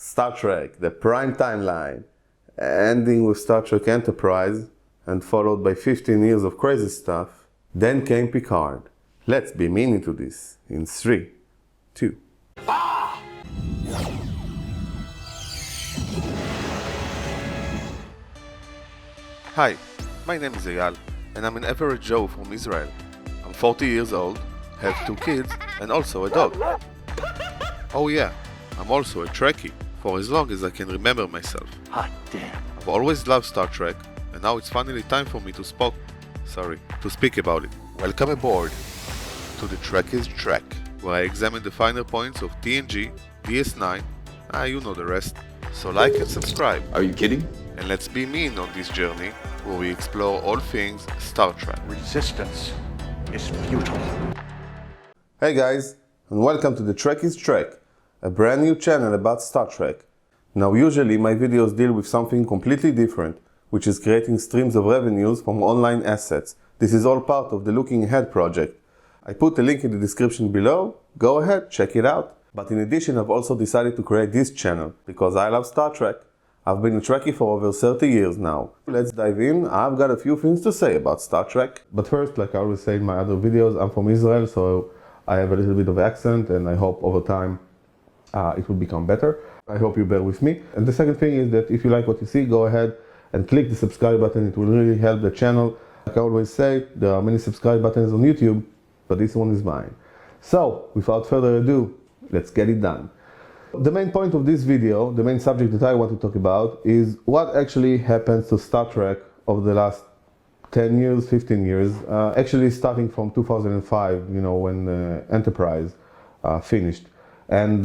Star Trek, the prime timeline, ending with Star Trek Enterprise and followed by 15 years of crazy stuff. Then came Picard. Let's be mean into this in 3, 2. Hi, my name is Eyal, and I'm an average Joe from Israel. I'm 40 years old, have 2 kids, and also a dog. Oh yeah, I'm also a Trekkie, for as long as I can remember myself. Hot damn. I've always loved Star Trek, and now it's finally time for me to speak about it. Welcome aboard to the Trekkies Trek, where I examine the finer points of TNG, DS9, you know the rest. So like and subscribe. Are you kidding? And let's be mean on this journey, where we explore all things Star Trek. Resistance is futile. Hey guys, and welcome to the Trekkies Trek, a brand new channel about Star Trek. Now usually my videos deal with something completely different, which is creating streams of revenues from online assets. This is all part of the Looking Ahead project. I put a link in the description below, go ahead, check it out. But in addition, I've also decided to create this channel because I love Star Trek. I've been a Trekkie for over 30 years now. Let's dive in. I've got a few things to say about Star Trek. But first, like I always say in my other videos, I'm from Israel, so I have a little bit of accent, and I hope over time it will become better. I hope you bear with me. And the second thing is that if you like what you see, go ahead and click the subscribe button. It will really help the channel. Like I always say, there are many subscribe buttons on YouTube, but this one is mine. So, without further ado, let's get it done. The main point of this video, the main subject that I want to talk about is what actually happens to Star Trek over the last 10 years, 15 years, actually starting from 2005, when Enterprise finished. And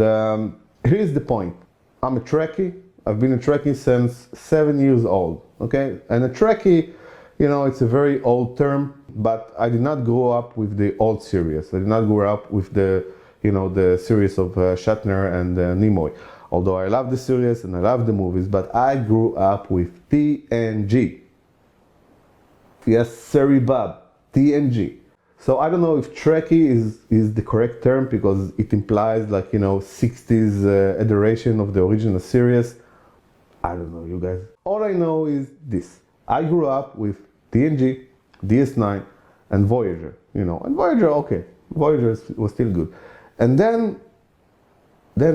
here's the point. I'm a Trekkie. I've been a Trekkie since 7 years old, okay? And a Trekkie, it's a very old term, but I did not grow up with the old series. I did not grow up with the series of Shatner and Nimoy. Although I love the series and I love the movies, but I grew up with TNG. Yes, sorry, Bob, TNG. So I don't know if Trekkie is the correct term because it implies 60s iteration of the original series. I don't know, you guys. All I know is this. I grew up with TNG, DS9, and Voyager, and Voyager, okay. Voyager was still good. And then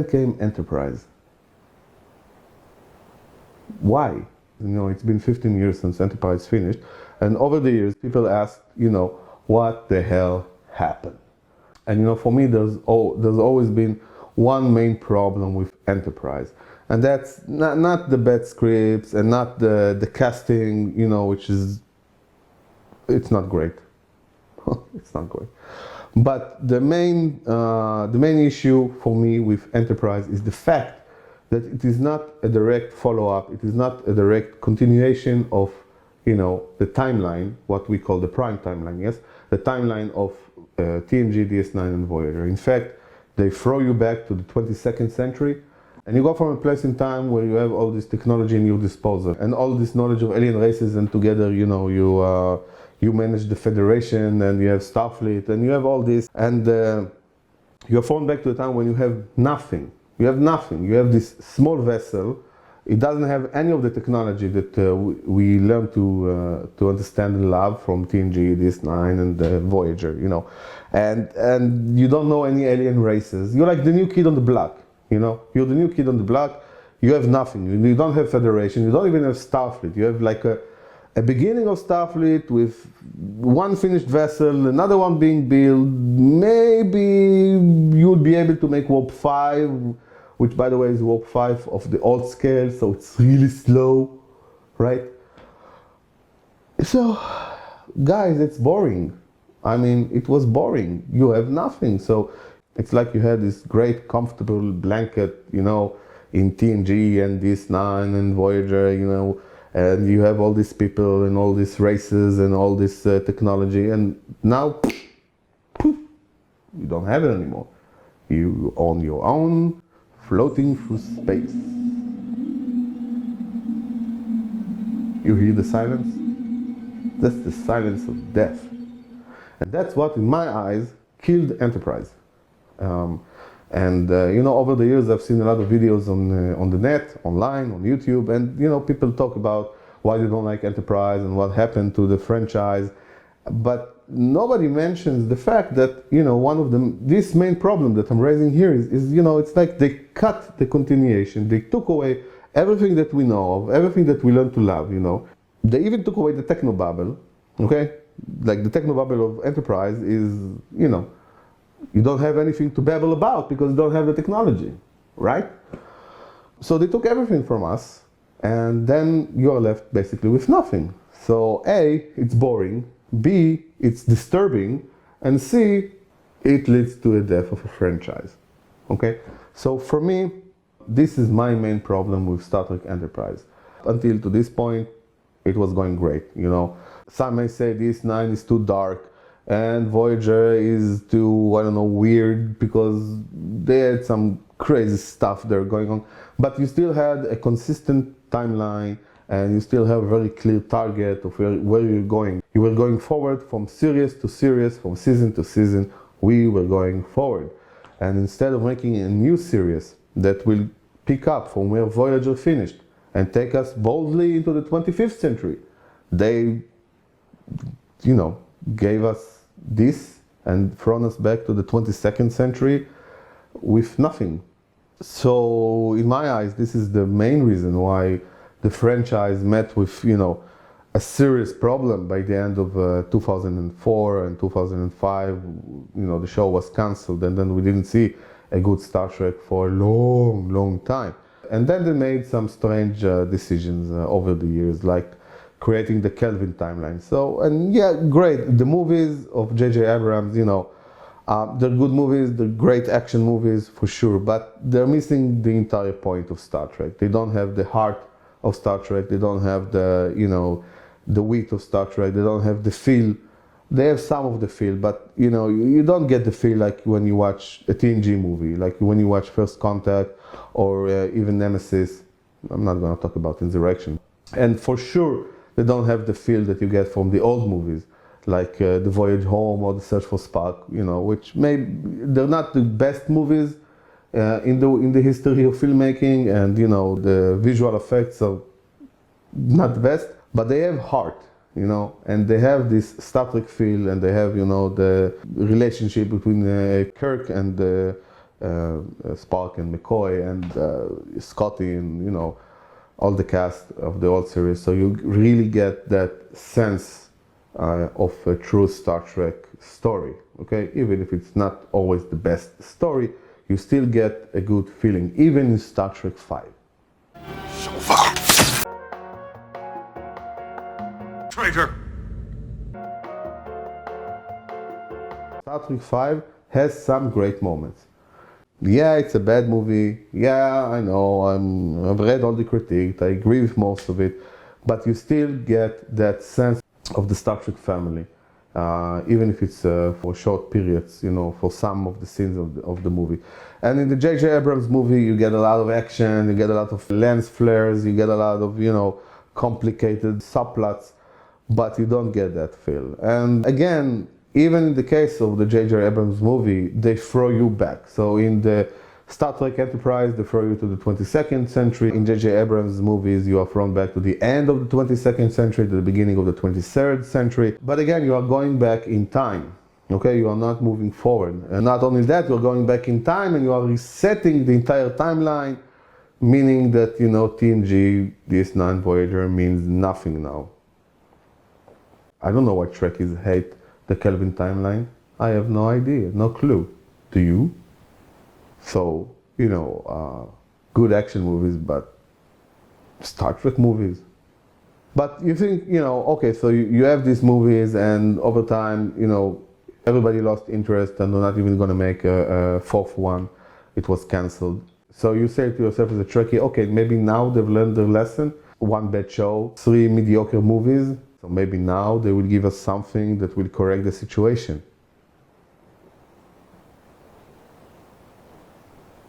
came Enterprise. Why? It's been 15 years since Enterprise finished, and over the years people asked, what the hell happened? And for me, there's always been one main problem with Enterprise, and that's not the bad scripts and not the casting, which is, it's not great. It's not great. But the main issue for me with Enterprise is the fact that it is not a direct follow-up. It is not a direct continuation of, the timeline, what we call the prime timeline. Yes, the timeline of TNG, DS9, and Voyager. In fact, they throw you back to the 22nd century, and you go from a place in time where you have all this technology in your disposal and all this knowledge of alien races, and together, you manage the Federation, and you have Starfleet, and you have all this, and you're thrown back to a time when you have nothing. You have nothing. You have this small vessel. It doesn't have any of the technology that we learned to understand and love from TNG, DS9, and Voyager, and you don't know any alien races. You're like the new kid on the block, You're the new kid on the block. You have nothing. You don't have Federation. You don't even have Starfleet. You have like a beginning of Starfleet with one finished vessel, another one being built. Maybe you would be able to make Warp 5, which by the way is Warp 5 of the old scale, so it's really slow, right? So, guys, it's boring. I mean, it was boring. You have nothing. So it's like you had this great comfortable blanket, in TNG and DS9 and Voyager, and you have all these people and all these races and all this technology, and now, poof, you don't have it anymore. You on your own, floating through space. You hear the silence? That's the silence of death. And that's what, in my eyes, killed Enterprise. And over the years, I've seen a lot of videos on the net, online, on YouTube, and people talk about why they don't like Enterprise and what happened to the franchise. But nobody mentions the fact that one of this main problem that I'm raising here is it's like they cut the continuation. They took away everything that we know of, everything that we learned to love. They even took away the technobabble. Okay, like the technobabble of Enterprise is you don't have anything to babble about because you don't have the technology, right? So they took everything from us, and then you are left basically with nothing. So A, it's boring, B, it's disturbing, and C, it leads to the death of a franchise. Okay? So for me, this is my main problem with Star Trek Enterprise. Until to this point, it was going great, Some may say DS9 is too dark, and Voyager is too, weird because they had some crazy stuff there going on. But you still had a consistent timeline, and you still have a very clear target of where you're going. You were going forward from series to series, from season to season. We were going forward. And instead of making a new series that will pick up from where Voyager finished and take us boldly into the 25th century, they, gave us this and thrown us back to the 22nd century with nothing. So in my eyes, this is the main reason why the franchise met with a serious problem by the end of 2004 and 2005. The show was cancelled, and then we didn't see a good Star Trek for a long time. And then they made some strange decisions over the years, like creating the Kelvin timeline. So, and yeah, great. The movies of J.J. Abrams, they're good movies, they're great action movies for sure, but they're missing the entire point of Star Trek. They don't have the heart of Star Trek. They don't have the, the wit of Star Trek. They don't have the feel. They have some of the feel, but you don't get the feel like when you watch a TNG movie, like when you watch First Contact or even Nemesis. I'm not going to talk about Insurrection. And for sure, they don't have the feel that you get from the old movies, like The Voyage Home or The Search for Spock, which they're not the best movies in the history of filmmaking, and the visual effects are not the best, but they have heart, and they have this Star Trek feel, and they have the relationship between Kirk and Spock and McCoy and Scotty and all the cast of the old series. So you really get that sense of a true Star Trek story. Okay, even if it's not always the best story, you still get a good feeling, even in Star Trek 5. So far. Traitor. Star Trek 5 has some great moments. Yeah, it's a bad movie. Yeah, I know, I've read all the critiques, I agree with most of it, but you still get that sense of the Star Trek family, even if it's for short periods, for some of the scenes of the movie. And in the J.J. Abrams movie, you get a lot of action, you get a lot of lens flares, you get a lot of, complicated subplots, but you don't get that feel. And again, even in the case of the J.J. Abrams movie, they throw you back. So in the Star Trek Enterprise, they throw you to the 22nd century. In J.J. Abrams movies, you are thrown back to the end of the 22nd century, to the beginning of the 23rd century. But again, you are going back in time. Okay, you are not moving forward. And not only that, you're going back in time and you are resetting the entire timeline, meaning that, TNG, DS9, Voyager means nothing now. I don't know why Trekkies hate the Kelvin timeline. I have no idea, no clue. Do you? So, good action movies, but Star Trek movies. But you think, okay, so you have these movies, and over time, everybody lost interest and they're not even going to make a fourth one. It was cancelled. So you say to yourself as a Trekkie, okay, maybe now they've learned their lesson. One bad show, 3 mediocre movies. So maybe now they will give us something that will correct the situation.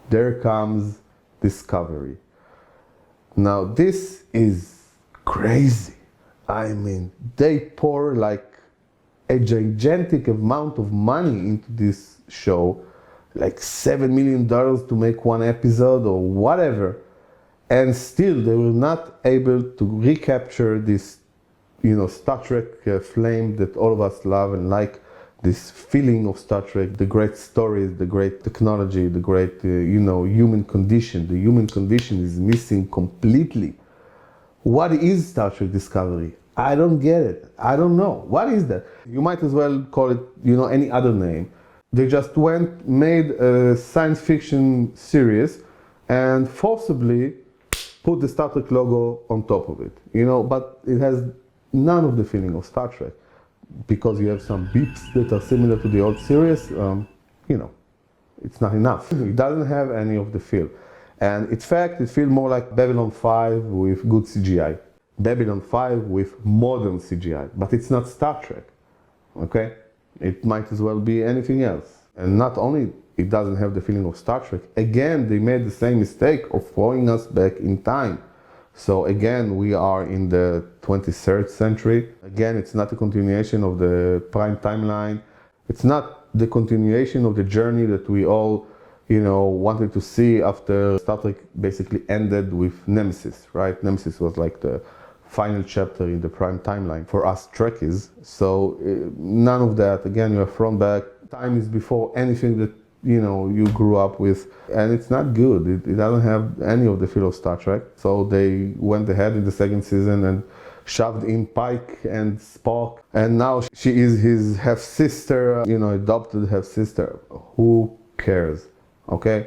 There comes Discovery. Now this is crazy. I mean, they pour like a gigantic amount of money into this show, like $7 million to make one episode or whatever. And still they were not able to recapture this, Star Trek flame that all of us love and like, this feeling of Star Trek, the great stories, the great technology, the great, human condition. The human condition is missing completely. What is Star Trek Discovery? I don't get it. I don't know. What is that? You might as well call it, any other name. They just made a science fiction series and forcibly put the Star Trek logo on top of it, but it has none of the feeling of Star Trek. Because you have some beeps that are similar to the old series, it's not enough. It doesn't have any of the feel. And in fact, it feels more like Babylon 5 with good CGI. Babylon 5 with modern CGI. But it's not Star Trek, okay? It might as well be anything else. And not only it doesn't have the feeling of Star Trek, again, they made the same mistake of throwing us back in time. So again, we are in the 23rd century. Again, it's not a continuation of the prime timeline. It's not the continuation of the journey that we all, wanted to see after Star Trek basically ended with Nemesis, right? Nemesis was like the final chapter in the prime timeline for us Trekkies. So none of that. Again, you are thrown back. Time is before anything that you grew up with, and it's not good. It doesn't have any of the feel of Star Trek. So they went ahead in the second season and shoved in Pike and Spock, and now she is his half-sister, adopted half-sister. Who cares, okay?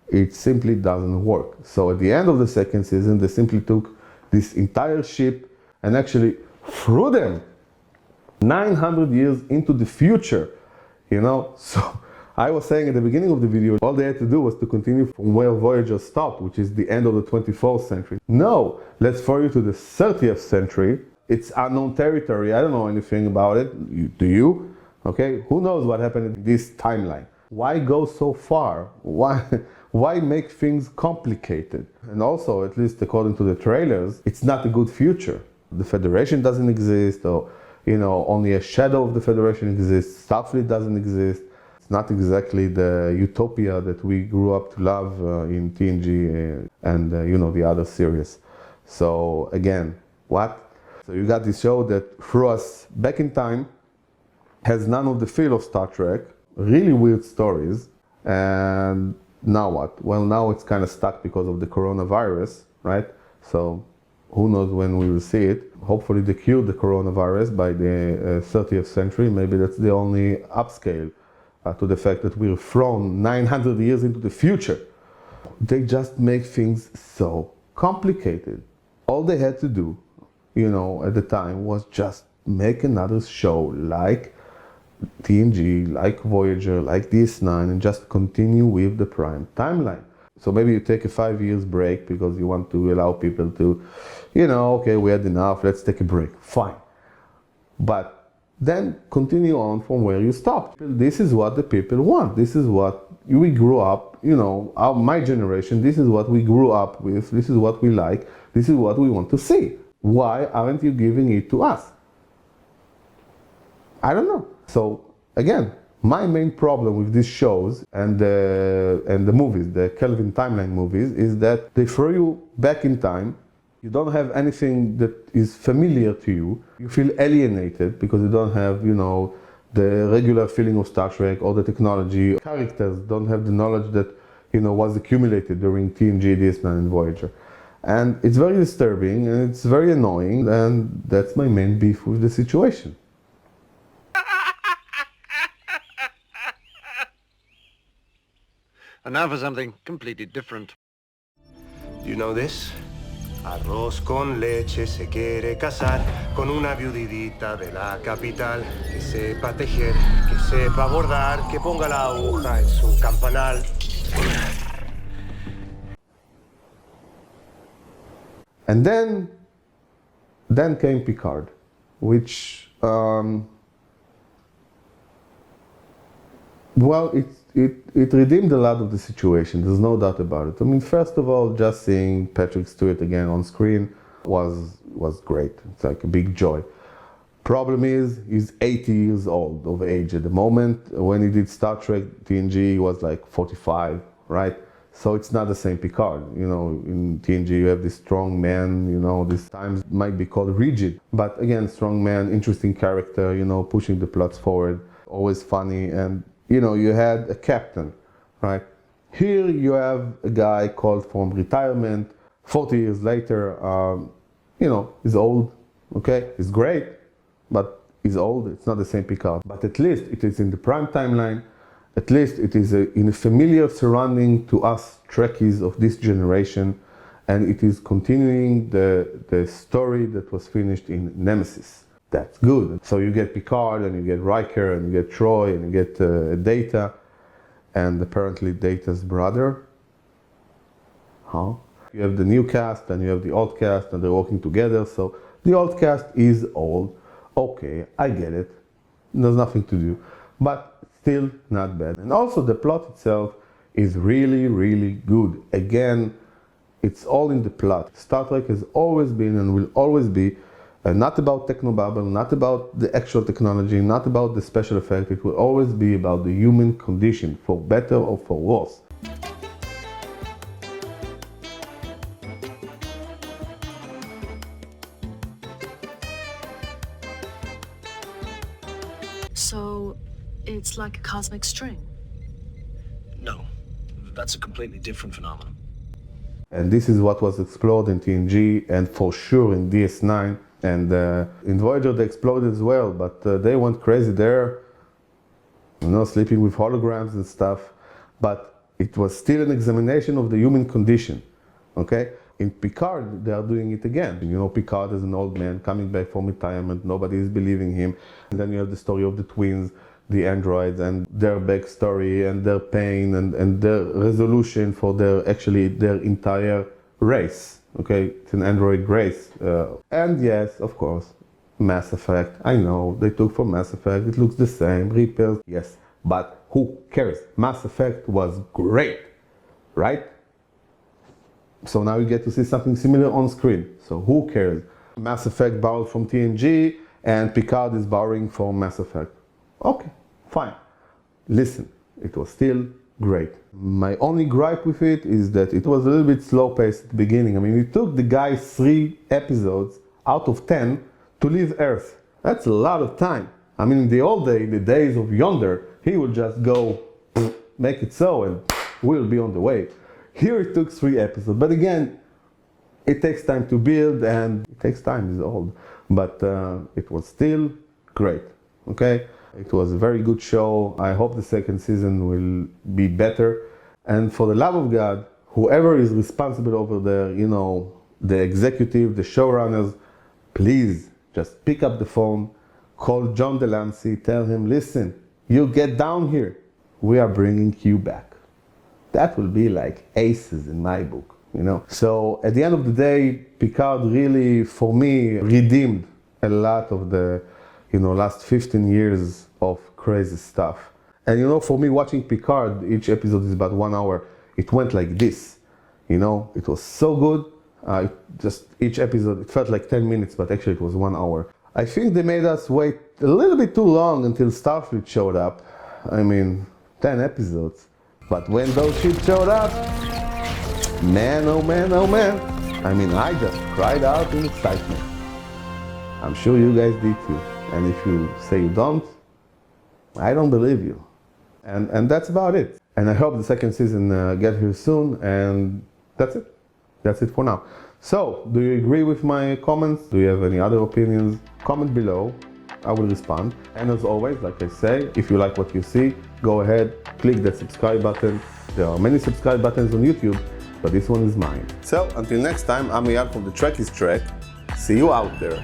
It simply doesn't work. So at the end of the second season, they simply took this entire ship and actually threw them 900 years into the future, so I was saying at the beginning of the video, all they had to do was to continue from where Voyager stopped, which is the end of the 24th century. No, let's throw you to the 30th century. It's unknown territory. I don't know anything about it. Do you? Okay, who knows what happened in this timeline? Why go so far? Why make things complicated? And also, at least according to the trailers, it's not a good future. The Federation doesn't exist, or, only a shadow of the Federation exists. Starfleet doesn't exist. It's not exactly the utopia that we grew up to love in TNG and the other series. So again, what? So you got this show that threw us back in time, has none of the feel of Star Trek, really weird stories, and now what? Well, now it's kind of stuck because of the coronavirus, right? So who knows when we will see it. Hopefully they cured the coronavirus by the 30th century. Maybe that's the only upscale to the fact that we're thrown 900 years into the future. They just make things so complicated. All they had to do, at the time was just make another show like TNG, like Voyager, like DS9, and just continue with the prime timeline. So maybe you take a 5 years break because you want to allow people to, okay, we had enough, let's take a break. Fine. But then continue on from where you stopped. This is what the people want. This is what we grew up, my generation, this is what we grew up with, this is what we like, this is what we want to see. Why aren't you giving it to us? I don't know. So again, my main problem with these shows and the movies, the Kelvin timeline movies, is that they throw you back in time. You don't have anything that is familiar to you. You feel alienated because you don't have, the regular feeling of Star Trek or the technology. Characters don't have the knowledge that, was accumulated during TNG, DS9, and Voyager. And it's very disturbing and it's very annoying, and that's my main beef with the situation. And now for something completely different. Do you know this? Arroz con leche se quiere casar con una viudidita de la capital que sepa tejer, que sepa bordar, que ponga la aguja en su campanal. And then came Picard, which well, it redeemed a lot of the situation. There's no doubt about it. I mean, first of all, just seeing Patrick Stewart again on screen was great. It's like a big joy. Problem is, he's 80 years old of age at the moment. When he did Star Trek TNG, he was like 45, right? So it's not the same Picard. You know, in TNG you have this strong man, you know, this times might be called rigid. But again, strong man, interesting character, you know, pushing the plots forward, always funny. And, you know, you had a captain, right? Here you have a guy called from retirement, 40 years later, you know, he's old, okay? He's great, but he's old, it's not the same Picard. But at least it is in the prime timeline. At least it is in a familiar surrounding to us Trekkies of this generation, and it is continuing the story that was finished in Nemesis. That's good. So you get Picard, and you get Riker, and you get Troy, and you get Data, and apparently Data's brother. Huh? You have the new cast, and you have the old cast, and they're working together. So the old cast is old. Okay, I get it. There's nothing to do. But still not bad. And also the plot itself is really, really good. Again, it's all in the plot. Star Trek has always been and will always be not about technobabble, not about the actual technology, not about the special effect. It will always be about the human condition, for better or for worse. So, it's like a cosmic string? No, that's a completely different phenomenon. And this is what was explored in TNG and for sure in DS9. And in Voyager they exploded as well, but they went crazy there, you know, sleeping with holograms and stuff. But it was still an examination of the human condition, okay? In Picard, they are doing it again. You know, Picard is an old man coming back from retirement, nobody is believing him. And then you have the story of the twins, the androids, and their backstory, and their pain, and their resolution for their entire race. Okay, it's an android race. And yes, of course, Mass Effect. I know, they took from Mass Effect, it looks the same, repairs, yes. But who cares? Mass Effect was great, right? So now you get to see something similar on screen. So who cares? Mass Effect borrowed from TNG, and Picard is borrowing from Mass Effect. Okay, fine. Listen, it was still great. My only gripe with it is that it was a little bit slow paced at the beginning. I mean, it took the guy 3 episodes out of 10 to leave Earth. That's a lot of time. I mean, in the old day, the days of Yonder, he would just go, make it so, and we'll be on the way. Here it took 3 episodes, but again, it takes time to build, and it takes time, it's old. But it was still great, okay? It was a very good show. I hope the second season will be better. And for the love of God, whoever is responsible over there, you know, the executive, the showrunners, please just pick up the phone, call John Delancey, tell him, listen, you get down here. We are bringing you back. That will be like aces in my book, you know. So at the end of the day, Picard really, for me, redeemed a lot of the, you know, last 15 years of crazy stuff. And you know, for me, watching Picard, each episode is about 1 hour. It went like this, you know, it was so good. Each episode, it felt like 10 minutes, but actually it was 1 hour. I think they made us wait a little bit too long until Starfleet showed up. I mean, 10 episodes. But when those ships showed up, man, oh man, oh man. I mean, I just cried out in excitement. I'm sure you guys did too. And if you say you don't, I don't believe you. And that's about it. And I hope the second season get here soon, and that's it. That's it for now. So, do you agree with my comments? Do you have any other opinions? Comment below, I will respond. And as always, like I say, if you like what you see, go ahead, click that subscribe button. There are many subscribe buttons on YouTube, but this one is mine. So, until next time, I'm Eyal from the Trekkies Trek. See you out there.